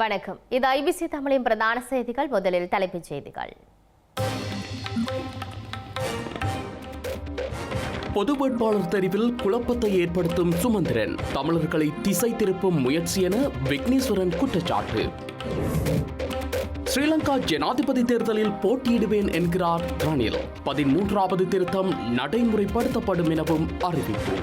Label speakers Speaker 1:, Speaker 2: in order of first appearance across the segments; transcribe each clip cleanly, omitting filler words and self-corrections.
Speaker 1: வணக்கம். இது ஐபிசி தமிழின் பிரதான செய்திகள். முதலில் தலைப்புச் செய்திகள்.
Speaker 2: பொது வேட்பாளர் தெரிவில் குழப்பத்தை ஏற்படுத்தும் சுமந்திரன், தமிழர்களை திசை திருப்பும் முயற்சி என விக்னேஸ்வரன் குற்றச்சாட்டு. ஸ்ரீலங்கா ஜனாதிபதி தேர்தலில் போட்டியிடுவேன் என்கிறார் ரணில். 13வது திருத்தம் நடைமுறைப்படுத்தப்படும் எனவும் அறிவிப்பு.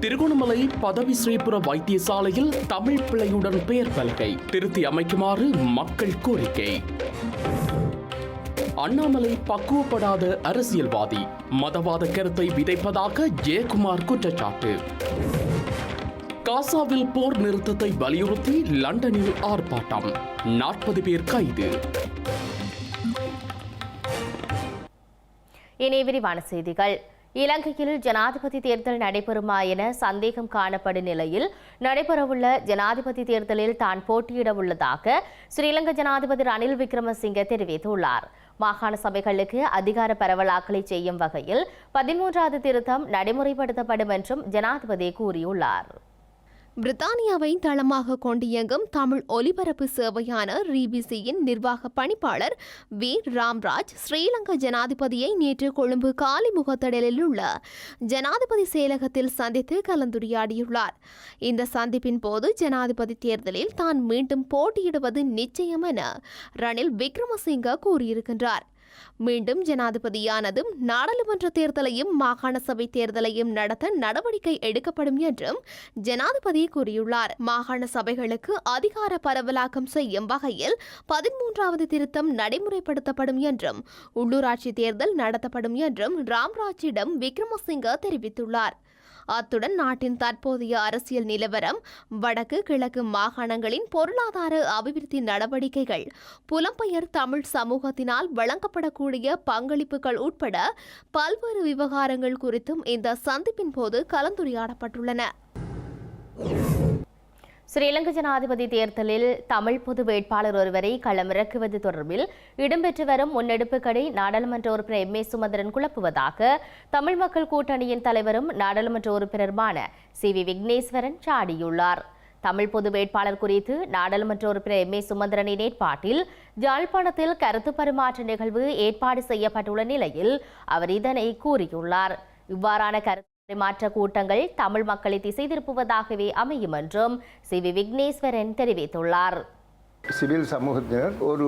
Speaker 2: திருகோணமலை பதவி ஸ்ரீபுர வைத்தியசாலையில் தமிழ் பிள்ளையுடன் பெயர் பலகை திருத்தி அமைக்குமாறு மக்கள் கோரிக்கை. அண்ணாமலை பக்குவப்படாத அரசியல்வாதி, மதவாத கருத்தை விதைப்பதாக ஜெயக்குமார் குற்றச்சாட்டு. காசாவில் போர் நிறுத்தத்தை வலியுறுத்தி லண்டனில் ஆர்ப்பாட்டம், 40 பேர் கைது.
Speaker 1: இனி விரிவான செய்திகள். இலங்கையில் ஜனாதிபதி தேர்தல் நடைபெறுமா என சந்தேகம் காணப்படும் நிலையில் நடைபெறவுள்ள ஜனாதிபதி தேர்தலில் தான் போட்டியிட உள்ளதாக ஸ்ரீலங்கா ஜனாதிபதி ரணில் விக்ரமசிங்கே தெரிவித்துள்ளார். மாகாண சபைகளுக்கு அதிகார பரவலாக்கலை செய்யும் வகையில் 13வது திருத்தம் நடைமுறைப்படுத்தப்படும் என்றும் ஜனாதிபதி கூறியுள்ளார்.
Speaker 3: பிரித்தானியாவை தளமாக கொண்டு இயங்கும் தமிழ் ஒலிபரப்பு சேவையான ரீபிசியின் நிர்வாக பணிப்பாளர் வி ராம்ராஜ் ஸ்ரீலங்கா ஜனாதிபதியை நேற்று கொழும்பு காலிமுகத்திடலில் உள்ள ஜனாதிபதி செயலகத்தில் சந்தித்து கலந்துரையாடியுள்ளார். இந்த சந்திப்பின் போது ஜனாதிபதி தேர்தலில் தான் மீண்டும் போட்டியிடுவது நிச்சயம் என ரணில் விக்ரமசிங்கே கூறியிருக்கின்றார். மீண்டும் ஜனாதிபதியானதும் நாடாளுமன்ற தேர்தலையும் மாகாண சபை தேர்தலையும் நடத்த நடவடிக்கை எடுக்கப்படும் என்றும் ஜனாதிபதி கூறியுள்ளார். மாகாண சபைகளுக்கு அதிகார பரவலாக்கம் செய்யும் வகையில் 13வது திருத்தம் நடைமுறைப்படுத்தப்படும் என்றும் உள்ளூராட்சி தேர்தல் நடத்தப்படும் என்றும் ராம்ராஜிடம் விக்ரமசிங்கே தெரிவித்துள்ளார். அத்துடன் நாட்டின் தற்போதைய அரசியல் நிலவரம், வடக்கு கிழக்கு மாகாணங்களின் பொருளாதார அபிவிருத்தி நடவடிக்கைகள், புலம்பெயர் தமிழ் சமூகத்தினால் வழங்கப்படக்கூடிய பங்களிப்புகள் உட்பட பல்வேறு விவகாரங்கள் குறித்தும் இந்த சந்திப்பின் போது கலந்துரையாடப்பட்டுள்ளன.
Speaker 1: ஸ்ரீலங்கா ஜனாதிபதி தேர்தலில் தமிழ் பொது வேட்பாளர் ஒருவரை களமிறக்குவது தொடர்பில் இடம்பெற்று வரும் முன்னெடுப்புகளை நாடாளுமன்ற உறுப்பினர் எம் ஏ சுமந்திரன் குழப்புவதாக தமிழ் மக்கள் கூட்டணியின் தலைவரும் நாடாளுமன்ற உறுப்பினருமான சி வி விக்னேஸ்வரன் சாடியுள்ளார். தமிழ் பொது வேட்பாளர் குறித்து நாடாளுமன்ற உறுப்பினர் எம் ஏ சுமந்திரனின் ஏற்பாட்டில் யாழ்ப்பாணத்தில் கருத்து பரிமாற்ற நிகழ்வு ஏற்பாடு செய்யப்பட்டுள்ள நிலையில் அவர் இதனை கூறியுள்ளார். இவ்வாறான கருத்து பரிமாற்ற கூட்டங்கள் தமிழ் மக்களை திசை திருப்புவதாகவே அமையும் என்றும் சி வி விக்னேஸ்வரன் தெரிவித்துள்ளார்.
Speaker 4: சிவில் சமூகத்தினர் ஒரு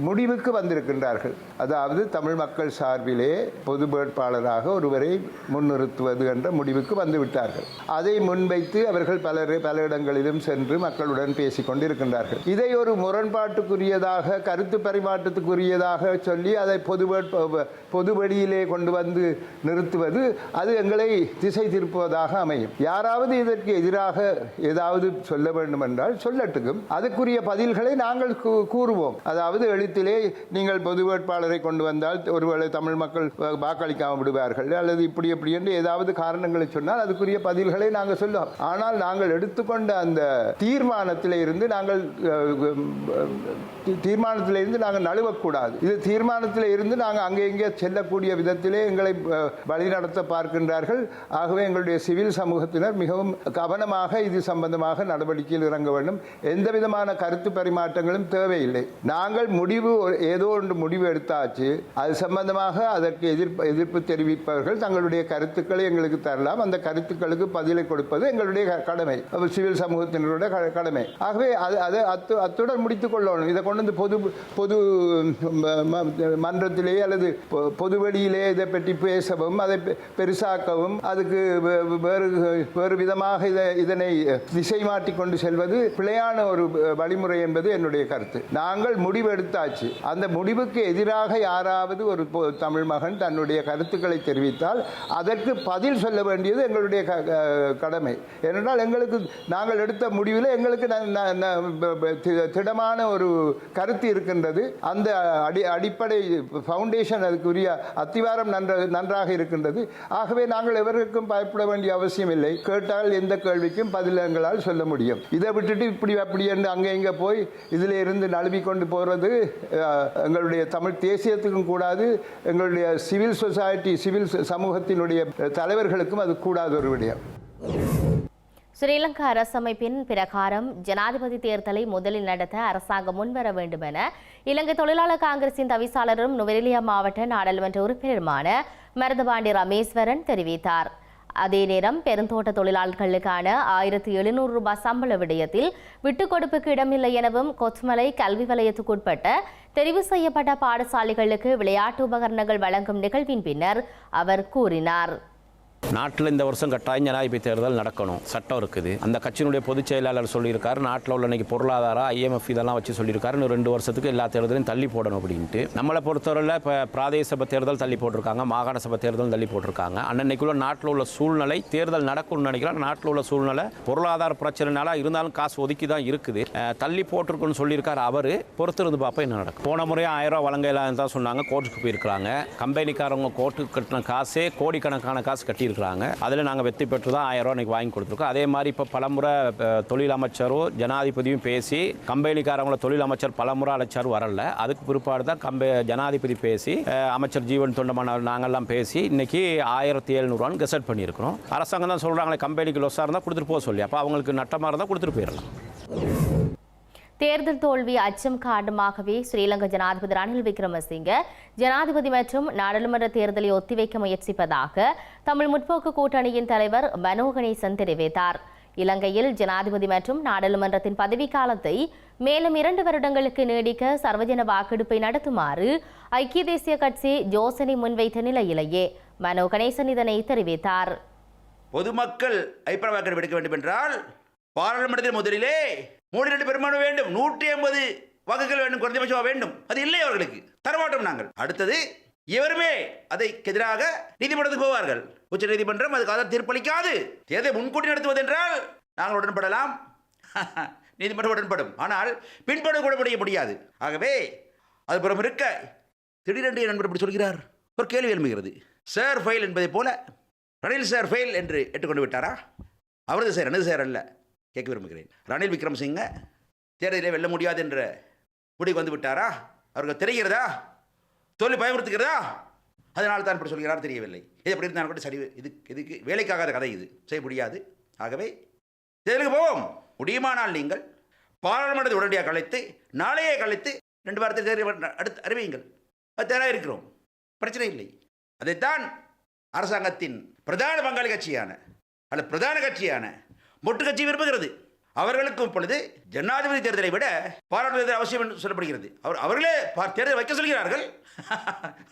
Speaker 4: முடிவுக்கு வந்திருக்கின்றார்கள். அதாவது தமிழ் மக்கள் சார்பிலே பொது வேட்பாளராக ஒருவரை முன்னிறுத்துவது என்ற முடிவுக்கு வந்துவிட்டார்கள். அதை முன்வைத்து அவர்கள் பல இடங்களிலும் சென்று மக்களுடன் பேசிக் கொண்டிருக்கின்றார்கள். இதை ஒரு முரண்பாட்டுக்குரியதாக, கருத்து பரிமாற்றத்துக்குரியதாக சொல்லி அதை பொது வெளியிலே கொண்டு வந்து நிறுத்துவது அது எங்களை திசை திருப்புவதாக அமையும். யாராவது இதற்கு எதிராக ஏதாவது சொல்ல வேண்டும் என்றால் சொல்லட்டுக்கும், அதுக்குரிய பதில்கள் நாங்கள் கூறுவோம். அதாவது எழுத்திலே நீங்கள் பொது வேட்பாளரை கொண்டு வந்தால் ஒருவேளை தமிழ் மக்கள் வாக்களிக்காமல் விடுவார்கள் அல்லது இப்படி எப்படி என்று ஏதாவது காரணங்களை சொன்னால் அதுக்குரிய பதில்களை நாங்கள் சொல்லுவோம். ஆனால் நாங்கள் எடுத்துக்கொண்ட அந்த தீர்மானத்திலே இருந்து நாங்கள் நழுவக்கூடாது. இது தீர்மானத்திலே இருந்து நாங்கள் அங்கே இங்கே செல்லக்கூடிய விதத்திலே எங்களை வழிநடத்த பார்க்கின்றார்கள். ஆகவே எங்களுடைய சிவில் சமூகத்தினர் மிகவும் கவனமாக இது சம்பந்தமாக நடவடிக்கையில் இறங்க வேண்டும். எந்த விதமான கருத்து பரிமாற்றங்களும் தேவையில்லை. நாங்கள் ஏதோ ஒன்று முடிவு எடுத்தாச்சு, அது சம்பந்தமாக அதற்கு எதிர்ப்பு தெரிவிப்பவர்கள் தங்களுடைய கருத்துக்களை எங்களுக்கு தரலாம். அந்த கருத்துக்களுக்கு பதிலை கொடுப்பது எங்களுடைய கடமை, சிவில் சமூகத்தினருடைய கடமை. ஆகவே அத்துடன் முடித்துக் கொள்ளணும். இதை கொண்டு வந்து பொது மன்றத்திலே அல்லது பொது வெளியிலே இதை பற்றி பேசவும் அதை பெருசாக்கவும் அதுக்கு வேறு விதமாக இதனை திசை மாற்றிக் கொண்டு செல்வது பிழையான ஒரு வழிமுறை என்பது என்பது என்னுடைய கருத்து. நாங்கள் முடிவெடுத்தாச்சு. அந்த முடிவுக்கு எதிராக யாராவது ஒரு தமிழ் மகன் தன்னுடைய கருத்துக்களை தெரிவித்தால் அதற்கு பதில் சொல்ல வேண்டியது எங்களுடைய கடமை. ஏனென்றால் எங்களுக்கு நாங்கள் எடுத்த முடிவில் எங்களுக்கு திடமான ஒரு கருத்து இருக்கின்றது. அந்த அடிப்படை ஃபவுண்டேஷன், அதுக்குரிய அத்திவாரம் நன்றாக இருக்கின்றது. ஆகவே நாங்கள் எவருக்கும் பயப்பட வேண்டிய அவசியம் இல்லை. கேட்டால் எந்த கேள்விக்கும் பதில் எங்களால் சொல்ல முடியும். இதை விட்டுட்டு இப்படி அப்படி என்று அங்கே இங்கே போய் இதில் இருந்து நழுவி கொண்டு போகிறது எங்களுடைய தமிழ் தேசியத்துக்கும் கூடாது, எங்களுடைய சிவில் சொசைட்டி சிவில் சமூகத்தினுடைய தலைவர்களுக்கும் அது கூடாத ஒரு விடயம்.
Speaker 1: ஸ்ரீலங்கா அரசமைப்பின் பிரகாரம் ஜனாதிபதி தேர்தலை முதலில் நடத்த அரசாங்கம் முன்வர வேண்டும் என இலங்கை தொழிலாளர் காங்கிரசின் தவிசாளரும் நுவரெலியா மாவட்ட நாடாளுமன்ற உறுப்பினருமான மருதபாண்டி ரமேஸ்வரன் தெரிவித்தார். அதே நேரம் பெருந்தோட்ட தொழிலாளர்களுக்கான 1700 ரூபாய் சம்பள விடயத்தில் விட்டுக் கொடுப்புக்கு இடமில்லை எனவும் கொத்மலை கல்வி வலயத்துக்குட்பட்ட தெரிவு செய்யப்பட்ட பாடசாலைகளுக்கு விளையாட்டு உபகரணங்கள் வழங்கும் நிகழ்வின் பின்னர் அவர் கூறினார்.
Speaker 5: நாட்டில் இந்த வருஷம் கட்டாயம் ஜனாதிபதி தேர்தல் நடக்கணும், சட்டம் இருக்குது. அந்த கட்சியினுடைய பொதுச் செயலாளர் சொல்லியிருக்காரு, நாட்டில் உள்ள இன்னைக்கு பொருளாதாரம் IMF இதெல்லாம் வச்சு சொல்லியிருக்காரு, இன்னும் 2 வருஷத்துக்கு எல்லா தேர்தலையும் தள்ளி போடணும் அப்படின்ட்டு. நம்மளை பொறுத்தவரையில் இப்போ பிராதேச சபை தேர்தல் தள்ளி போட்டிருக்காங்க, மாகாண சபை தேர்தல் தள்ளி போட்டிருக்காங்க. அன்னைக்குள்ள நாட்டில் உள்ள சூழ்நிலை தேர்தல் நடக்கும்னு நினைக்கிறேன். நாட்டில் உள்ள சூழ்நிலை பொருளாதார பிரச்சனைனால இருந்தாலும் காசு ஒதுக்கி தான் இருக்குது, தள்ளி போட்டிருக்குன்னு சொல்லியிருக்காரு. அவர் பொறுத்திருந்து பார்ப்போம் என்ன நடக்கும். போன முறையாக 1000 ரூபா வழங்கலாம் தான் சொன்னாங்க, கோர்ட்டுக்கு போயிருக்கிறாங்க. கம்பெனிக்காரவங்க கோர்ட்டுக்கு கட்டின காசே கோடிக்கணக்கான காசு கட்டி அதில் நாங்கள் வெற்றி பெற்று தான் 1000 ரூபா வாங்கி கொடுத்துருக்கோம். அதே மாதிரி இப்போ பலமுறை தொழில் அமைச்சரும் ஜனாதிபதியும் பேசி கம்பெனிக்காரங்கள தொழில் அமைச்சர் பலமுறை அழைச்சார், வரல. அதுக்கு பிற்பாடு தான் ஜனாதிபதி பேசி அமைச்சர் ஜீவன் தொண்டமானவர் நாங்கள்லாம் பேசி இன்னைக்கு 1700 ரூபான்னு கெசட் பண்ணியிருக்கிறோம். அரசாங்கம் தான் சொல்கிறாங்களே கம்பெனிக்கு லொஸ்ஸாக இருந்தால் கொடுத்துட்டு போக சொல்லி, அப்போ அவங்களுக்கு நட்டமாக இருந்தால் கொடுத்துட்டு போயிடலாம்.
Speaker 1: தேர்தல் தோல்வி அச்சம் காரணமாகவே ஸ்ரீலங்கா ஜனாதிபதி ரணில் விக்ரமசிங்க ஜனாதிபதி மற்றும் நாடாளுமன்ற தேர்தலை ஒத்திவைக்க முயற்சிப்பதாக தமிழ் முற்போக்கு கூட்டணியின் தலைவர் மனோ கணேசன் தெரிவித்தார். இலங்கையில் ஜனாதிபதி மற்றும் நாடாளுமன்றத்தின் பதவிக்காலத்தை மேலும் 2 வருடங்களுக்கு நீடிக்க சர்வஜன வாக்கெடுப்பை நடத்துமாறு ஐக்கிய தேசிய கட்சி யோசனை முன்வைத்த நிலையிலேயே மனோ கணேசன் இதனை தெரிவித்தார்.
Speaker 6: பொதுமக்கள் அபிப்பிராய வாக்கெடுப்பு எடுக்க வேண்டும் என்றால் பாராளுமன்றத்தில் முதலிலே 3 பெரும்பான்மை வேண்டும், 180 வாக்குகள் வேண்டும், குறைந்தபட்சமாக வேண்டும். அது இல்லை, அவர்களுக்கு தரமாட்டோம் நாங்கள். அடுத்தது எவருமே அதை எதிராக நீதிமன்றத்துக்கு போவார்கள். உச்ச நீதிமன்றம் அதுக்கு ஆதார தீர்ப்பளிக்காது. தேர்தலை முன்கூட்டி நடத்துவது என்றால் நாங்கள் உடன்படலாம், நீதிமன்றம் உடன்படும். ஆனால் பின்பற்ற கூட முடியாது. ஆகவே அது புறம் இருக்க திடீரென்று நண்பர் இப்படி சொல்கிறார். ஒரு கேள்வி எழும்புகிறது. சார் ஃபெயில் என்பதை போல ரணில் சார் ஃபெயில் என்று ஏற்றுக்கொண்டு விட்டாரா? அவரது சார் எனது சார் அல்ல. கேட்க விரும்புகிறேன். ரணில் விக்ரமசிங்க தேர்தலை வெல்ல முடியாது என்ற முடிவு வந்து விட்டாரா? அவருக்கு தெரிகிறதா? தோல்வி பயமுறுத்துகிறதா? அதனால் தான் இப்படி சொல்கிறார், தெரியவில்லை. இது எப்படி இருந்தாலும் கூட சரி, இதுக்கு வேலைக்காகாத கதை, இது செய்ய முடியாது. ஆகவே தேர்தலுக்கு போவோம். முடியுமானால் நீங்கள் பாராளுமன்றத்தை உடனடியாக கலைத்து நாளையே கலைத்து 2 வாரத்தை தேர்தல் அடுத்து அறிவியுங்கள். அது தயாராக இருக்கிறோம், பிரச்சனை இல்லை. அதைத்தான் அரசாங்கத்தின் பிரதான பங்காளி கட்சியான அல்ல பிரதான கட்சியான மொட்டு கட்சி விரும்புகிறது. அவர்களுக்கும் இப்பொழுது ஜனாதிபதி தேர்தலை விட பாராளுமன்ற தேர்தல் அவசியம் என்று சொல்லப்படுகிறது. அவர்களே தேர்தல் வைக்க சொல்கிறார்கள்.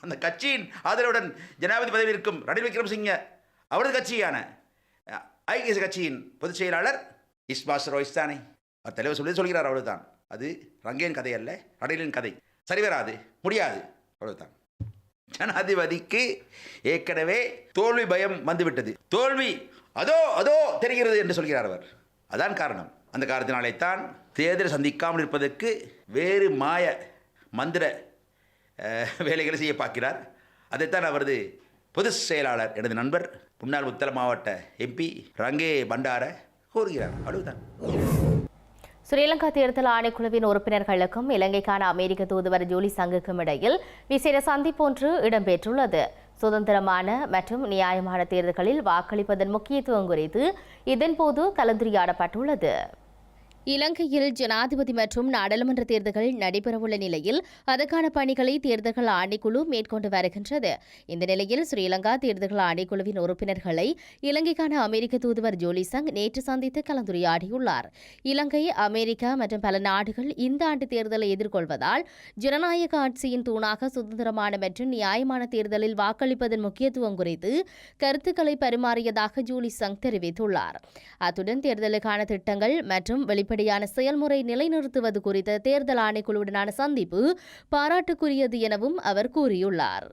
Speaker 6: அந்த கட்சியின் ஆதரவுடன் ஜனாதிபதி பதவியில் இருக்கும் ரணில் விக்ரமசிங்க அவரது கட்சியான ஐக்கிய கட்சியின் பொதுச் செயலாளர் இஸ்மாஸ் ரோய்ஸ் தானே அவர் தலைவர் சொல்லி சொல்கிறார். அவ்வளவுதான். அது ரங்கேன் கதை அல்ல, ரணிலின் கதை. சரிவராது, முடியாது, அவ்வளவுதான். ஜனாதிபதிக்கு ஏற்கனவே தோல்வி பயம் வந்துவிட்டது. தோல்வி அதோ அதோ தெரிகிறது என்று சொல்கிறார் அவர். அதான் காரணம். அந்த காரணத்தினாலே தான் தேர்தலை சந்திக்காமல் இருப்பதற்கு வேறு மாய மந்திர வேலைகளை செய்ய பார்க்கிறார். அதைத்தான் அவரது பொதுச் செயலாளர் எனது நண்பர் முன்னாள் முத்தள மாவட்ட MP ரங்கே பண்டார கூறுகிறார். அவ்வளவுதான்.
Speaker 1: ஸ்ரீலங்கா தேர்தல் ஆணைக்குழுவின் உறுப்பினர்களுக்கும் இலங்கைக்கான அமெரிக்க தூதுவர் ஜூலி சங்குக்கும் இடையில் விசேட சந்திப்பொன்று இடம்பெற்றுள்ளது. சுதந்திரமான மற்றும் நியாயமான தேர்தல்களில் வாக்களிப்பதன் முக்கியத்துவம் குறித்து இதன்போது கலந்துரையாடப்பட்டுள்ளது. இலங்கையில் ஜனாதிபதி மற்றும் நாடாளுமன்ற தேர்தல்கள் நடைபெறவுள்ள நிலையில் அதற்கான பணிகளை தேர்தல்கள் ஆணைக்குழு மேற்கொண்டு வருகின்றது. இந்த நிலையில் ஸ்ரீலங்கா தேர்தல்கள் ஆணைக்குழுவின் உறுப்பினர்களை இலங்கைக்கான அமெரிக்க தூதுவர் ஜூலி சங் நேற்று சந்தித்து கலந்துரையாடியுள்ளார். இலங்கை, அமெரிக்கா மற்றும் பல நாடுகள் இந்த ஆண்டு தேர்தலை எதிர்கொள்வதால் ஜனநாயக ஆட்சியின் தூணாக சுதந்திரமான மற்றும் நியாயமான தேர்தலில் வாக்களிப்பதன் முக்கியத்துவம் குறித்து கருத்துக்களை பரிமாறியதாக ஜூலி சங் தெரிவித்துள்ளார். அத்துடன் தேர்தலுக்கான திட்டங்கள் மற்றும் வெளிப்படையான இப்படியான செயல்முறை நிலைநிறுத்துவது குறித்த தேர்தல் ஆணைக்குழுவுடனான சந்திப்பு பாராட்டுக்குரியது எனவும் அவர் கூறியுள்ளார்.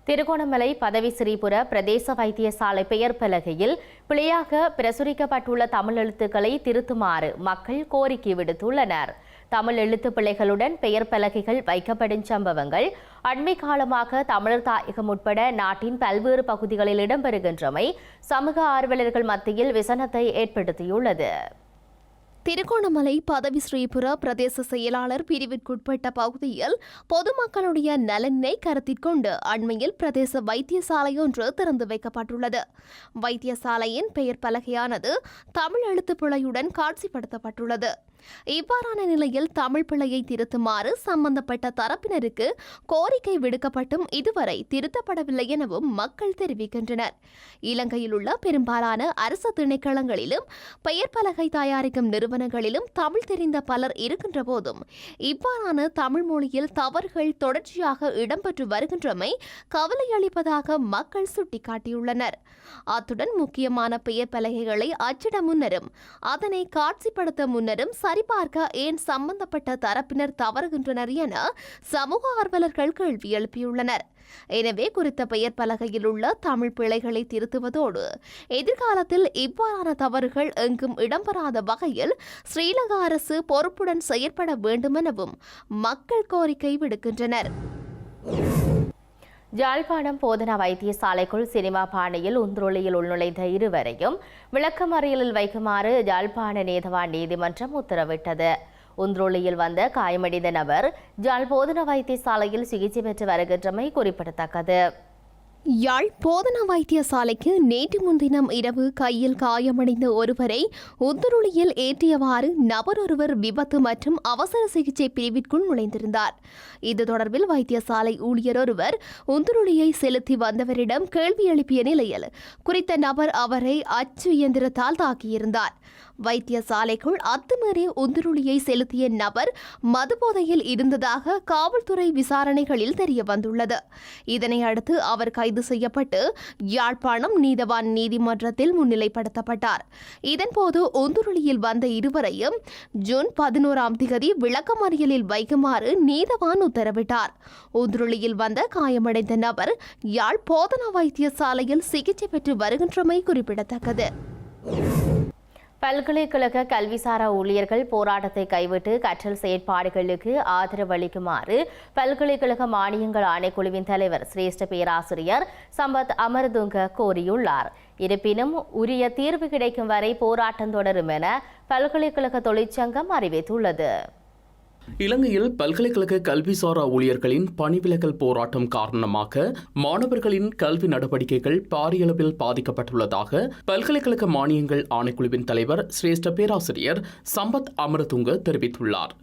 Speaker 1: திருகோணமலை பதவி சிறிபுர பிரதேச வைத்தியசாலை பெயர் பலகையில் பிழையாக பிரசுரிக்கப்பட்டுள்ள தமிழ் எழுத்துக்களை திருத்துமாறு மக்கள் கோரிக்கை விடுத்துள்ளனர். தமிழ் எழுத்து பிழைகளுடன் பெயர் பலகைகள் வைக்கப்படும் சம்பவங்கள் அண்மை காலமாக தமிழர் தாயகம் உட்பட நாட்டின் பல்வேறு பகுதிகளில் இடம்பெறுகின்றமை சமூக ஆர்வலர்கள் மத்தியில் விசனத்தை ஏற்படுத்தியுள்ளது.
Speaker 3: திருகோணமலை பதவி ஸ்ரீபுர பிரதேச செயலாளர் பிரிவிற்குட்பட்ட பகுதியில் பொதுமக்களுடைய நலனை கருத்தில் கொண்டு அண்மையில் பிரதேச வைத்தியசாலை ஒன்று திறந்து வைக்கப்பட்டுள்ளது. வைத்தியசாலையின் பெயர் பலகையானது தமிழ் எழுத்து பிழையுடன் காட்சிப்படுத்தப்பட்டுள்ளது. இவ்வாறான நிலையில் தமிழ் பிழையை திருத்துமாறு சம்பந்தப்பட்ட தரப்பினருக்கு கோரிக்கை விடுக்கப்பட்டும் இதுவரை திருத்தப்படவில்லை எனவும் மக்கள் தெரிவிக்கின்றனர். இலங்கையில் உள்ள பெரும்பாலான அரசு திணைக்களங்களிலும் பெயர் பலகை தயாரிக்கும் நிறுவனங்களிலும் தமிழ் தெரிந்த பலர் இருக்கின்ற போதும் இவ்வாறான தமிழ் மொழியில் தவறுகள் தொடர்ச்சியாக இடம்பெற்று வருகின்றமை கவலை அளிப்பதாக மக்கள் சுட்டிக்காட்டியுள்ளனர். அத்துடன் முக்கியமான பெயர் பலகைகளை அச்சிட முன்னரும் அதனை காட்சிப்படுத்த முன்னரும் சரிபார்க்க ஏன் சம்பந்தப்பட்ட தரப்பினர் தவறுகின்றனர் என சமூக ஆர்வலர்கள் கேள்வி எழுப்பியுள்ளனர். எனவே குறித்த பெயர் பலகையில் உள்ள தமிழ் பிழைகளை திருத்துவதோடு எதிர்காலத்தில் இவ்வாறான தவறுகள் எங்கும் இடம்பெறாத வகையில் ஸ்ரீலங்கா அரசு பொறுப்புடன் செயற்பட வேண்டும் எனவும் மக்கள் கோரிக்கை விடுக்கின்றனர்.
Speaker 1: யாழ்ப்பாணம் போதனா வைத்தியசாலைக்குள் சினிமா பாணியில் உந்துருளியில் உள்நுழைந்த இருவரையும் விளக்கமறியலில் வைக்குமாறு யாழ்ப்பாண நீதவான் நீதிமன்றம் உத்தரவிட்டது. உந்துருளியில் வந்த காயமடைந்த நபர் யாழ் போதனா வைத்தியசாலையில் சிகிச்சை பெற்று வருகின்றமை குறிப்பிடத்தக்கது.
Speaker 3: யாழ் போதனா வைத்தியசாலைக்கு நேற்று முன்தினம் இரவு கையில் காயமடைந்த ஒருவரை உந்துருளியில் ஏற்றியவாறு நபர் ஒருவர் விபத்து மற்றும் அவசர சிகிச்சை பிரிவிற்குள் நுழைந்திருந்தார். இது தொடர்பில் வைத்தியசாலை ஊழியர் ஒருவர் உந்துருளியை செலுத்தி வந்தவரிடம் கேள்வி எழுப்பிய நிலையில் குறித்த நபர் அவரை அச்சு இயந்திரத்தால் தாக்கியிருந்தார். வைத்தியசாலைக்குள் அத்துமீறி உந்துருளியை செலுத்திய நபர் மதுபோதையில் இருந்ததாக காவல்துறை விசாரணைகளில் தெரிய வந்துள்ளது. இதனை அடுத்து அவர் கைது செய்யப்பட்டு யாழ்ப்பாணம் நீதவான் நீதிமன்றத்தில் முன்னிலைப்படுத்தப்பட்டார். இதன்போது உந்துருளியில் வந்த இருவரையும் ஜூன் 11 விளக்கமறியலில் வைக்குமாறு நீதவான் உத்தரவிட்டார். உந்துருளியில் வந்த காயமடைந்த நபர் யாழ் போதனா வைத்தியசாலையில் சிகிச்சை பெற்று வருகின்றமை குறிப்பிடத்தக்கது.
Speaker 1: பல்கலைக்கழக கல்விசாரா ஊழியர்கள் போராட்டத்தை கைவிட்டு கற்றல் செயற்பாடுகளுக்கு ஆதரவு அளிக்குமாறு பல்கலைக்கழக மானியங்கள் ஆணைக்குழுவின் தலைவர் சிரேஷ்ட பேராசிரியர் சம்பத் அமரதுங்க கோரியுள்ளார். இருப்பினும் உரிய தீர்வு கிடைக்கும் வரை போராட்டம் தொடரும் என பல்கலைக்கழக தொழிற்சங்கம் அறிவித்துள்ளது.
Speaker 2: இலங்கையில் பல்கலைக்கழக கல்விசாரா ஊழியர்களின் பணிவிலகல் போராட்டம் காரணமாக மாணவர்களின் கல்வி நடவடிக்கைகள் பாரியளவில் பாதிக்கப்பட்டுள்ளதாக பல்கலைக்கழக மானியங்கள் ஆணைக்குழுவின் தலைவர் சிரேஷ்ட பேராசிரியர் சம்பத் அமரதுங்க தெரிவித்துள்ளார்.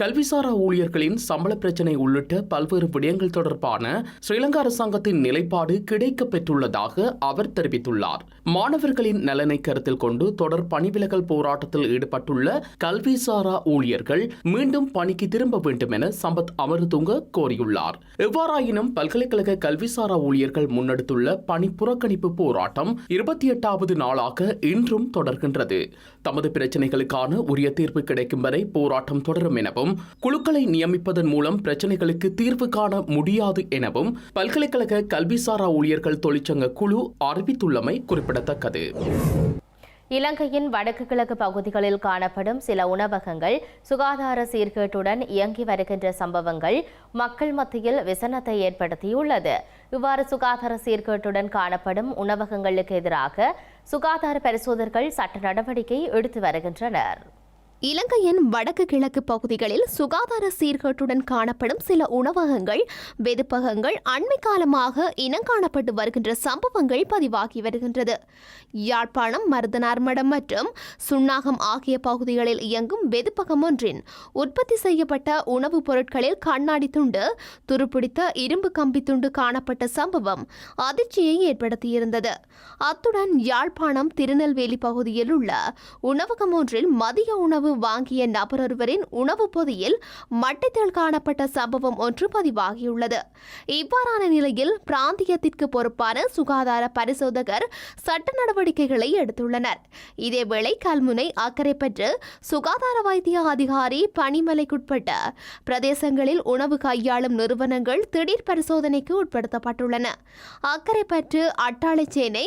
Speaker 2: கல்விசாரா ஊழியர்களின் சம்பள பிரச்சினை உள்ளிட்ட பல்வேறு விடயங்கள் தொடர்பான ஸ்ரீலங்கா அரசாங்கத்தின் நிலைப்பாடு கிடைக்கப் பெற்றுள்ளதாக அவர் தெரிவித்துள்ளார். மாணவர்களின் நலனை கருத்தில் கொண்டு தொடர் பணிவிலகல் போராட்டத்தில் ஈடுபட்டுள்ள கல்விசாரா ஊழியர்கள் மீண்டும் பணிக்கு திரும்ப வேண்டும் என சம்பத் அமரதுங்க கோரியுள்ளார். எவ்வாறாயினும் பல்கலைக்கழக கல்விசாரா ஊழியர்கள் முன்னெடுத்துள்ள பணி புறக்கணிப்பு போராட்டம் 28வது நாளாக இன்றும் தொடர்கின்றது. தமது பிரச்சினைகளுக்கான உரிய தீர்வு கிடைக்கும் வரை போராட்டம் தொடரும் எனவும் குழுக்களை நியமிப்பதன் மூலம் பிரச்சனைகளுக்கு தீர்வு காண முடியாது எனவும் பல்கலைக்கழக கல்விசாரா ஊழியர்கள் தொழிற்சங்க குழு அறிவித்துள்ளமை குறிப்பிடத்தக்கது.
Speaker 1: இலங்கையின் வடக்கு கிழக்கு பகுதிகளில் காணப்படும் சில உணவகங்கள் சுகாதார சீர்கேட்டுடன் இயங்கி வருகின்ற சம்பவங்கள் மக்கள் மத்தியில் விசனத்தை ஏற்படுத்தியுள்ளது. இவ்வாறு சுகாதார சீர்கேட்டுடன் காணப்படும் உணவகங்களுக்கு எதிராக சுகாதார பரிசோதகர்கள் சட்ட நடவடிக்கை எடுத்து வருகின்றனர்.
Speaker 3: இலங்கையின் வடக்கு கிழக்கு பகுதிகளில் சுகாதார சீர்கேட்டுடன் காணப்படும் சில உணவகங்கள் வெதுப்பகங்கள் அண்மை காலமாக இனங்காணப்பட்டு வருகின்ற சம்பவங்கள் பதிவாகி வருகின்றது. யாழ்ப்பாணம் மருதனார்மடம் மற்றும் சுன்னாகம் ஆகிய பகுதிகளில் இயங்கும் வெதுப்பகம் ஒன்றின் உற்பத்தி செய்யப்பட்ட உணவுப் பொருட்களில் கண்ணாடி துண்டு துருப்பிடித்த இரும்பு கம்பி துண்டு காணப்பட்ட சம்பவம் அதிர்ச்சியை ஏற்படுத்தியிருந்தது. அத்துடன் யாழ்ப்பாணம் திருநெல்வேலி பகுதியில் உள்ள உணவகம் ஒன்றில் மதிய உணவு வாங்கிய நபர் ஒருவரின் உணவுப் பொதியில் மட்டைத்தேள் காணப்பட்ட சம்பவம் ஒன்று பதிவாகியுள்ளது. இவ்வாறான நிலையில் பிராந்தியத்திற்கு பொறுப்பான சுகாதார பரிசோதகர் சட்ட நடவடிக்கைகளை எடுத்துள்ளனர். இதேவேளை கல்முனை அக்கரைப்பற்று சுகாதார வைத்திய அதிகாரி பணிமலைக்குட்பட்ட பிரதேசங்களில் உணவு கையாளும் நிறுவனங்கள் திடீர் பரிசோதனைக்கு உட்படுத்தப்பட்டுள்ளன. அக்கரைப்பற்று, அட்டாளைச்சேனை,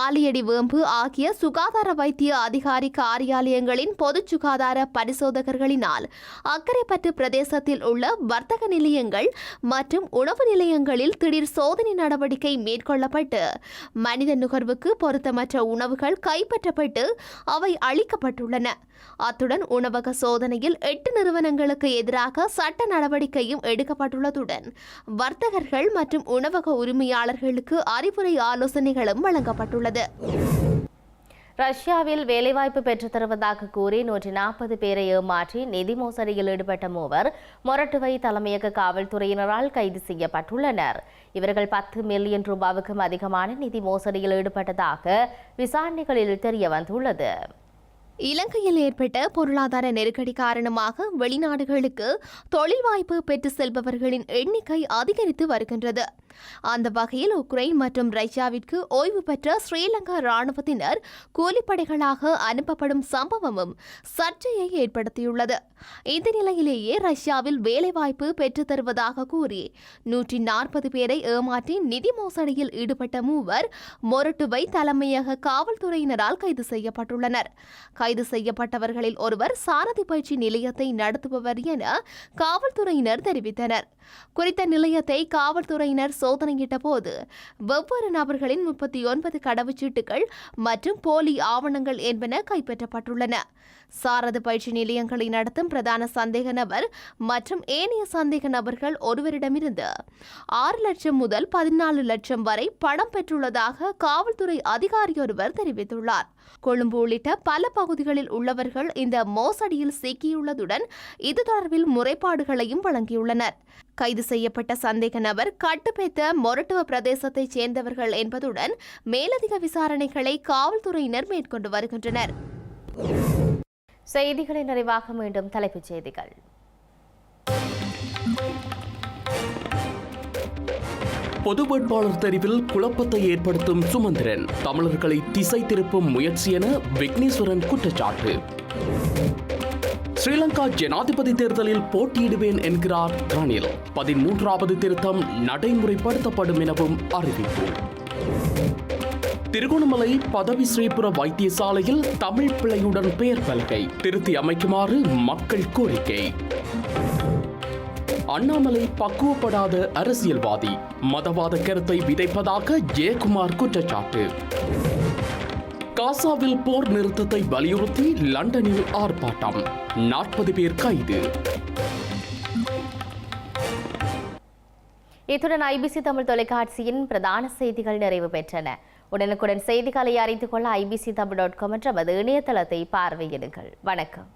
Speaker 3: ஆலியடி வேம்பு ஆகிய சுகாதார வைத்திய அதிகாரி காரியாலயங்களின் பொது சுகாதார பரிசோதகர்களினால் அக்கரைப்பற்று பிரதேசத்தில் உள்ள வர்த்தக நிலையங்கள் மற்றும் உணவு நிலையங்களில் திடீர் சோதனை நடவடிக்கை மேற்கொள்ளப்பட்டு மனித நுகர்வுக்கு பொருத்தமற்ற உணவுகள் கைப்பற்றப்பட்டு அவை அளிக்கப்பட்டுள்ளன. அத்துடன் உணவக சோதனையில் 8 நிறுவனங்களுக்கு எதிராக சட்ட நடவடிக்கையும் எடுக்கப்பட்டுள்ளதுடன் வர்த்தகர்கள் மற்றும் உணவக உரிமையாளர்களுக்கு அறிவுரை ஆலோசனைகளும் வழங்கப்பட்டுள்ளது.
Speaker 1: ரஷ்யாவில் வேலைவாய்ப்பு பெற்றுத் தருவதாக கூறி 140 பேரை ஏமாற்றி நிதி மோசடியில் ஈடுபட்ட மூவர் மொரட்டுவை தலைமையக காவல்துறையினரால் கைது செய்யப்பட்டுள்ளனர். இவர்கள் 10 மில்லியன் ரூபாவுக்கும் அதிகமான நிதி மோசடியில் ஈடுபட்டதாக விசாரணைகளில் தெரியவந்துள்ளது.
Speaker 3: இலங்கையில் ஏற்பட்ட பொருளாதார நெருக்கடி காரணமாக வெளிநாடுகளுக்கு தொழில் வாய்ப்பு பெற்று செல்பவர்களின் எண்ணிக்கை அதிகரித்து வருகின்றது. அந்த வகையில் உக்ரைன் மற்றும் ரஷ்யாவிற்கு ஓய்வு பெற்ற ஸ்ரீலங்கா இராணுவத்தினர் கூலிப்படைகளாக அனுப்பப்படும் சம்பவமும் சர்ச்சையை ஏற்படுத்தியுள்ளது. இந்த நிலையிலேயே ரஷ்யாவில் வேலைவாய்ப்பு பெற்றுத் தருவதாக கூறி 140 பேரை ஏமாற்றி நிதி மோசடியில் ஈடுபட்ட மூவர் மொரட்டுவை தலைமையக காவல்துறையினரால் கைது செய்யப்பட்டுள்ளனர். கைது செய்யப்பட்டவர்களில் ஒருவர் சாரதி பயிற்சி நிலையத்தை நடத்துபவர் என காவல்துறையினர் தெரிவித்தனர். குறித்த நிலையத்தை காவல்துறையினர் சோதனையிட்ட போது வெவ்வேறு நபர்களின் 39 கடவுச்சீட்டுகள் மற்றும் போலி ஆவணங்கள் என்பன கைப்பற்றப்பட்டுள்ளன. சாரதி பயிற்சி நிலையங்களை நடத்தும் பிரதான சந்தேக நபர் மற்றும் ஏனைய சந்தேக நபர்கள் ஒருவரிடமிருந்து 6 லட்சம் முதல் 14 லட்சம் வரை பணம் பெற்றுள்ளதாக காவல்துறை அதிகாரியொருவர் தெரிவித்துள்ளார். கொழும்பு உள்ளிட்ட பல பகுதிகளில் உள்ளவர்கள் இந்த மோசடியில் சிக்கியுள்ளதுடன் இது தொடர்பில் முறைப்பாடுகளையும் வழங்கியுள்ளனர். கைது செய்யப்பட்ட சந்தேக நபர் கட்டுப்பெத்த மொரட்டுவ பிரதேசத்தைச் சேர்ந்தவர்கள் என்பதுடன் மேலதிக விசாரணைகளை காவல்துறையினர் மேற்கொண்டு வருகின்றனர்.
Speaker 1: செய்திகளை நிறைவாக மீண்டும் தலைப்புச் செய்திகள்.
Speaker 2: பொது வேட்பாளர் தெரிவில் குழப்பத்தை ஏற்படுத்தும் சுமந்திரன், தமிழர்களை திசை திருப்பும் முயற்சி என விக்னேஸ்வரன் குற்றச்சாட்டு. ஸ்ரீலங்கா ஜனாதிபதி தேர்தலில் போட்டியிடுவேன் என்கிறார் ரணில். 13வது திருத்தம் நடைமுறைப்படுத்தப்படும் எனவும் அறிவிப்பு. திருகோணமலை பதவி ஸ்ரீபுர வைத்தியசாலையில் தமிழ் பிள்ளையுடன் பெயர் பலகை திருத்தி அமைக்குமாறு மக்கள் கோரிக்கை. அண்ணாமலை பக்குவப்படாத அரசியல்வாதி, மதவாத கருத்தை விதைப்பதாக ஜெயக்குமார் குற்றச்சாட்டு. காசாவில் போர் நிறுத்தத்தை வலியுறுத்தி லண்டனில் ஆர்ப்பாட்டம், 40 பேர் கைது.
Speaker 1: இத்துடன் IBC தமிழ் தொலைக்காட்சியின் பிரதான செய்திகள் நிறைவு பெற்றன. உடனுக்குடன் செய்திகளை அறிந்து கொள்ள IBCTamil.com என்ற இணையதளத்தை பார்வையிடுங்கள். வணக்கம்.